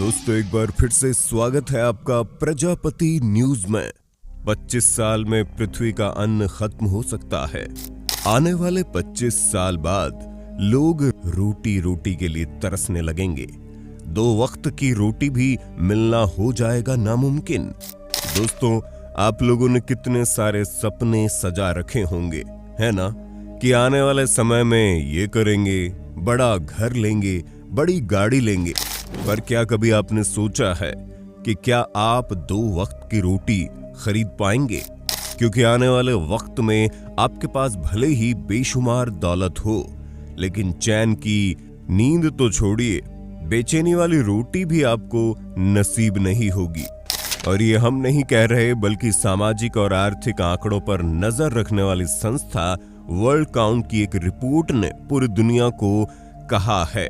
दोस्तों एक बार फिर से स्वागत है आपका प्रजापति न्यूज में। 25 साल में पृथ्वी का अन्न खत्म हो सकता है। आने वाले 25 साल बाद लोग रोटी रोटी के लिए तरसने लगेंगे। 2 वक्त की रोटी भी मिलना हो जाएगा नामुमकिन। दोस्तों आप लोगों ने कितने सारे सपने सजा रखे होंगे, है ना, कि आने वाले समय में ये करेंगे, बड़ा घर लेंगे, बड़ी गाड़ी लेंगे। पर क्या कभी आपने सोचा है कि क्या आप 2 वक्त की रोटी खरीद पाएंगे? क्योंकि आने वाले वक्त में आपके पास भले ही बेशुमार दौलत हो, लेकिन चैन की नींद तो छोड़िए, बेचैनी वाली रोटी भी आपको नसीब नहीं होगी। और ये हम नहीं कह रहे, बल्कि सामाजिक और आर्थिक आंकड़ों पर नजर रखने वाली संस्था वर्ल्ड काउंट की एक रिपोर्ट ने पूरी दुनिया को कहा है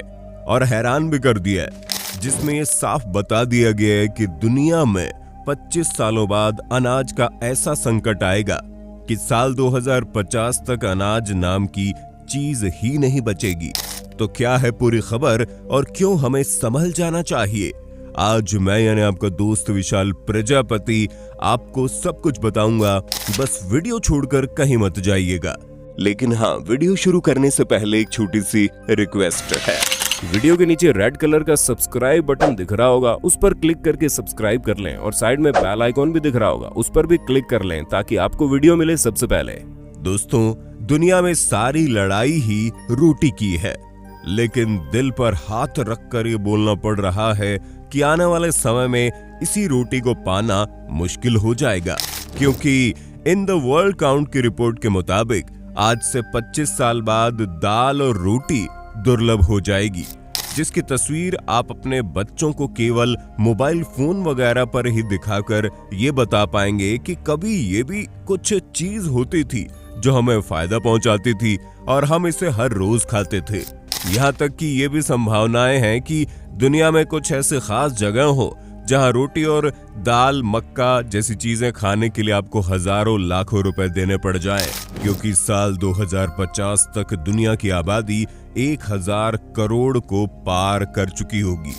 और हैरान भी कर दिया है, जिसमें ये साफ बता दिया गया है कि दुनिया में 25 सालों बाद अनाज का ऐसा संकट आएगा कि साल 2050 तक अनाज नाम की चीज ही नहीं बचेगी। तो क्या है पूरी खबर और क्यों हमें संभल जाना चाहिए? आज मैं यानी आपका दोस्त विशाल प्रजापति आपको सब कुछ बताऊंगा। बस वीडियो छोड़कर कहीं मत जाइएगा। लेकिन हाँ, वीडियो शुरू करने से पहले एक छोटी सी रिक्वेस्ट है। वीडियो के नीचे रेड कलर का सब्सक्राइब बटन दिख रहा होगा, उस पर क्लिक करके सब्सक्राइब कर लें और साइड में बेल आइकॉन भी दिख रहा होगा, उस पर भी क्लिक कर लें ताकि आपको वीडियो मिले सबसे पहले। दोस्तों दुनिया में सारी लड़ाई ही रोटी की है, लेकिन दिल पर हाथ रखकर ये बोलना पड़ रहा है कि आने वाले समय में इसी रोटी को पाना मुश्किल हो जाएगा। क्योंकि इन द वर्ल्ड काउंट की रिपोर्ट के मुताबिक आज से 25 साल बाद दाल और रोटी दुर्लभ हो जाएगी, जिसकी तस्वीर आप अपने बच्चों को केवल मोबाइल फोन वगैरह पर ही दिखाकर ये बता पाएंगे कि कभी ये भी कुछ चीज होती थी जो हमें फायदा पहुंचाती थी और हम इसे हर रोज खाते थे। यहाँ तक कि ये भी संभावनाएं हैं कि दुनिया में कुछ ऐसे खास जगह हो जहां रोटी और दाल, मक्का जैसी चीजें खाने के लिए आपको हजारों लाखों रुपए देने पड़ जाएं, क्योंकि साल 2050 तक दुनिया की आबादी 1000 करोड़ को पार कर चुकी होगी।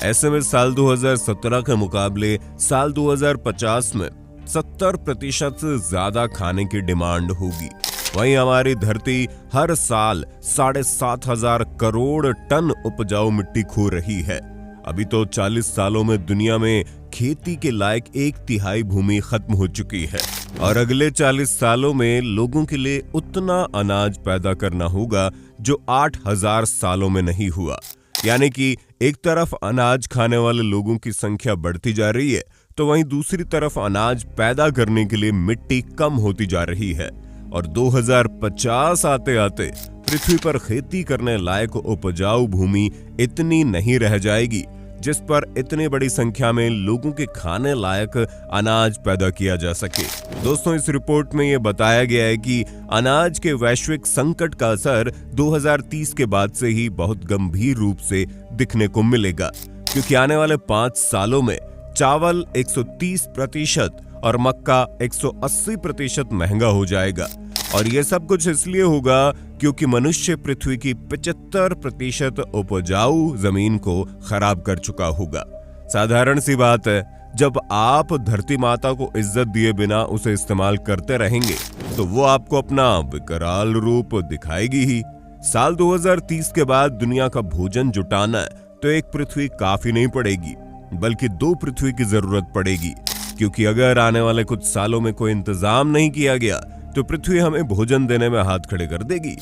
ऐसे में साल 2017 के मुकाबले साल 2050 में 70% से ज्यादा खाने की डिमांड होगी। वहीं हमारी धरती हर साल 7,500 करोड़ टन उपजाऊ मिट्टी खो रही है। अभी तो 40 सालों में दुनिया में खेती के लायक 1/3 भूमि खत्म हो चुकी है और अगले 40 सालों में लोगों के लिए उतना अनाज पैदा करना होगा जो 8000 सालों में नहीं हुआ। यानी कि एक तरफ अनाज खाने वाले लोगों की संख्या बढ़ती जा रही है, तो वहीं दूसरी तरफ अनाज पैदा करने के लिए मिट्टी कम होती जा रही है और 2050 आते आते पृथ्वी पर खेती करने लायक उपजाऊ भूमि इतनी नहीं रह जाएगी जिस पर इतनी बड़ी संख्या में लोगों के खाने लायक अनाज पैदा किया जा सके। दोस्तों इस रिपोर्ट में यह बताया गया है कि अनाज के वैश्विक संकट का असर 2030 के बाद से ही बहुत गंभीर रूप से दिखने को मिलेगा, क्योंकि आने वाले 5 सालों में चावल 130% और मक्का 180% महंगा हो जाएगा। और यह सब कुछ इसलिए होगा क्योंकि मनुष्य पृथ्वी की 75% उपजाऊ जमीन को खराब कर चुका होगा। साधारण सी बात है, जब आप धरती माता को इज्जत दिए बिना उसे इस्तेमाल करते रहेंगे तो वो आपको अपना विकराल रूप दिखाएगी ही। साल 2030 के बाद दुनिया का भोजन जुटाना तो एक पृथ्वी काफी नहीं पड़ेगी, बल्कि 2 पृथ्वी की जरूरत पड़ेगी, क्योंकि अगर आने वाले कुछ सालों में कोई इंतजाम नहीं किया गया तो पृथ्वी हमें भोजन देने में हाथ खड़े कर देगी।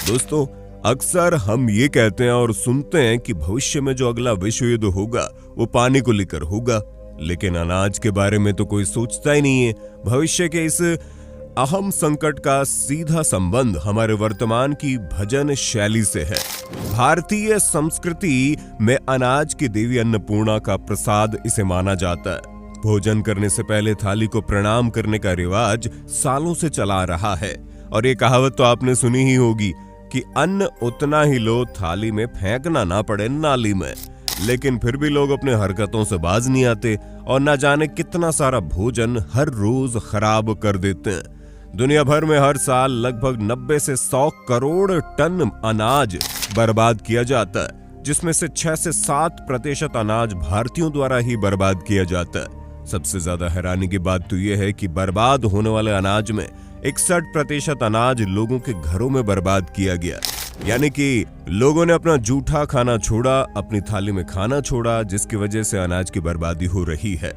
दोस्तों अक्सर हम ये कहते हैं और सुनते हैं कि भविष्य में जो अगला विश्व युद्ध होगा वो पानी को लेकर होगा, लेकिन अनाज के बारे में तो कोई सोचता ही नहीं है। भविष्य के इस अहम संकट का सीधा संबंध हमारे वर्तमान की भजन शैली से है। भारतीय संस्कृति में अनाज की देवी अन्नपूर्णा का प्रसाद इसे माना जाता है। भोजन करने से पहले थाली को प्रणाम करने का रिवाज सालों से चला रहा है और ये कहावत तो आपने सुनी ही होगी कि अन्न उतना ही लो, थाली में फेंकना ना पड़े नाली में। लेकिन फिर भी लोग अपने हरकतों से बाज नहीं आते और ना जाने कितना सारा भोजन हर रोज खराब कर देते हैं। दुनिया भर में हर साल लगभग 90 से 100 करोड़ टन अनाज बर्बाद किया जाता है, जिसमें से 6 से 7% अनाज भारतीयों द्वारा ही बर्बाद किया जाता है। सबसे ज्यादा हैरानी की बात तो यह है कि बर्बाद होने वाले अनाज में 61% अनाज लोगों के घरों में बर्बाद किया गया। यानी कि लोगों ने अपना जूठा खाना छोड़ा, अपनी थाली में खाना छोड़ा, जिसकी वजह से अनाज की बर्बादी हो रही है।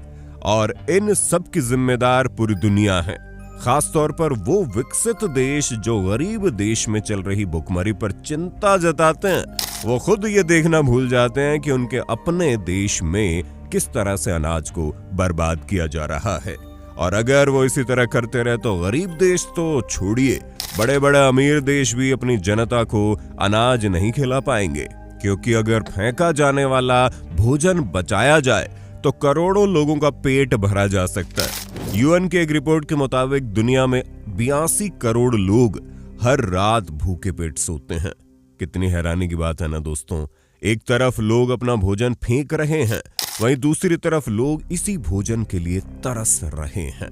और इन सब की जिम्मेदार पूरी दुनिया है, खासतौर पर वो विकसित देश जो गरीब देश में चल रही भुखमरी पर चिंता जताते हैं। वो खुद ये देखना भूल जाते हैं कि उनके अपने देश में किस तरह से अनाज को बर्बाद किया जा रहा है। और अगर वो इसी तरह करते रहे तो गरीब देश तो छोड़िए, बड़े बड़े अमीर देश भी अपनी जनता को अनाज नहीं खिला पाएंगे, क्योंकि अगर फेंका जाने वाला भोजन बचाया जाए तो करोड़ों लोगों का पेट भरा जा सकता है। यूएन के एक रिपोर्ट के मुताबिक दुनिया में 82 करोड़ लोग हर रात भूखे पेट सोते हैं। कितनी हैरानी की बात है ना दोस्तों। एक तरफ लोग अपना भोजन फेंक रहे हैं, वहीं दूसरी तरफ लोग इसी भोजन के लिए तरस रहे हैं।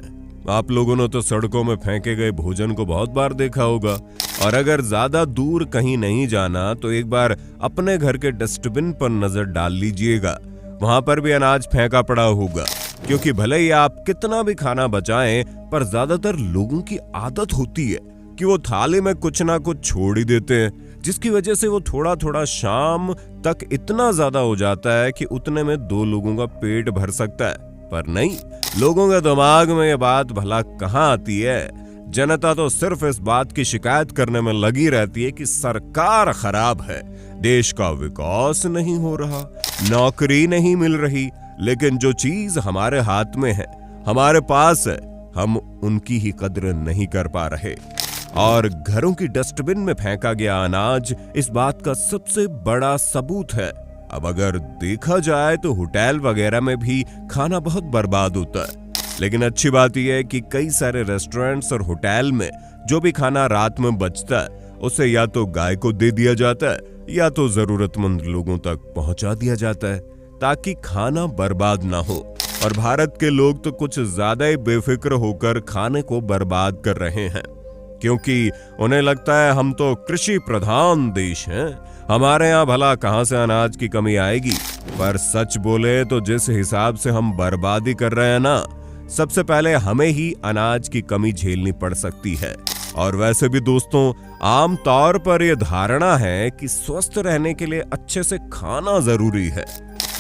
आप लोगों ने तो सड़कों में फेंके गए भोजन को बहुत बार देखा होगा। और अगर ज्यादा दूर कहीं नहीं जाना तो एक बार अपने घर के डस्टबिन पर नजर डाल लीजिएगा, वहां पर भी अनाज फेंका पड़ा होगा। क्योंकि भले ही आप कितना भी खाना बचाएं, पर ज्यादातर लोगों की आदत होती है कि वो थाली में कुछ ना कुछ छोड़ ही देते हैं, जिसकी वजह से वो थोड़ा थोड़ा शाम तक इतना ज्यादा हो जाता है कि उतने में 2 लोगों का पेट भर सकता है। पर नहीं, लोगों के दिमाग में ये बात भला कहां आती है। जनता तो सिर्फ इस बात की शिकायत करने में लगी रहती है कि सरकार खराब है, देश का विकास नहीं हो रहा, नौकरी नहीं मिल रही। लेकिन जो चीज हमारे हाथ में है, हमारे पास है, हम उनकी ही कद्र नहीं कर पा रहे। और घरों की डस्टबिन में फेंका गया अनाज इस बात का सबसे बड़ा सबूत है। अब अगर देखा जाए तो होटल वगैरह में भी खाना बहुत बर्बाद होता है। लेकिन अच्छी बात यह है कि कई सारे रेस्टोरेंट्स और होटल में जो भी खाना रात में बचता है उसे या तो गाय को दे दिया जाता है या तो जरूरतमंद लोगों तक पहुंचा दिया जाता है, ताकि खाना बर्बाद ना हो। और भारत के लोग तो कुछ ज्यादा ही बेफिक्र होकर खाने को बर्बाद कर रहे हैं, क्योंकि उन्हें लगता है हम तो कृषि प्रधान देश हैं, हमारे यहाँ भला कहां से अनाज की कमी आएगी। पर सच बोले तो जिस हिसाब से हम बर्बादी कर रहे हैं ना, सबसे पहले हमें ही अनाज की कमी झेलनी पड़ सकती है। और वैसे भी दोस्तों, आम तौर पर यह धारणा है कि स्वस्थ रहने के लिए अच्छे से खाना जरूरी है।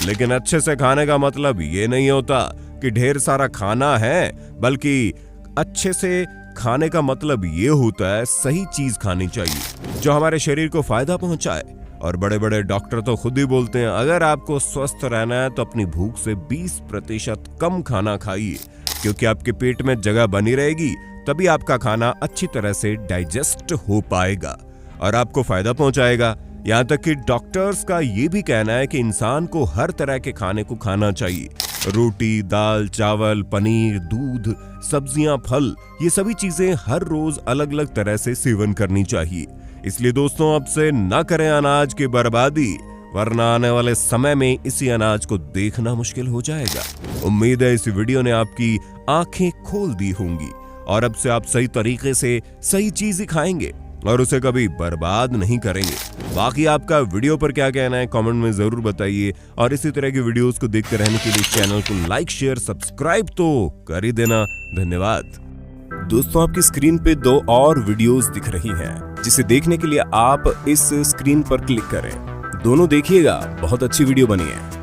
लेकिन अच्छे से खाने का मतलब ये नहीं होता कि ढेर सारा खाना है, बल्कि अच्छे से खाने का मतलब ये होता है सही चीज खानी चाहिए जो हमारे शरीर को फायदा पहुंचाए। और बड़े बड़े डॉक्टर तो खुद ही बोलते हैं, अगर आपको स्वस्थ रहना है तो अपनी भूख से 20% कम खाना खाइए, क्योंकि आपके पेट में जगह बनी रहेगी, तभी आपका खाना अच्छी तरह से डाइजेस्ट हो पाएगा और आपको फायदा पहुंचाएगा। यहाँ तक कि डॉक्टर्स का ये भी कहना है कि इंसान को हर तरह के खाने को खाना चाहिए। रोटी, दाल, चावल, पनीर, दूध, सब्जियां, फल, ये सभी चीजें हर रोज अलग अलग तरह से सेवन करनी चाहिए। इसलिए दोस्तों, अब से न करें अनाज की बर्बादी, वरना आने वाले समय में इसी अनाज को देखना मुश्किल हो जाएगा। उम्मीद है इस वीडियो ने आपकी आंखें खोल दी होंगी और अब से आप सही तरीके से सही चीज ही खाएंगे और उसे कभी बर्बाद नहीं करेंगे। बाकी आपका वीडियो पर क्या कहना है कमेंट में जरूर बताइए और इसी तरह की वीडियोस को देखते रहने के लिए चैनल को लाइक, शेयर, सब्सक्राइब तो कर ही देना। धन्यवाद। दोस्तों, आपकी स्क्रीन पे 2 और वीडियोस दिख रही हैं, जिसे देखने के लिए आप इस स्क्रीन पर क्लिक करें। दोनों देखिएगा, बहुत अच्छी वीडियो बनी है।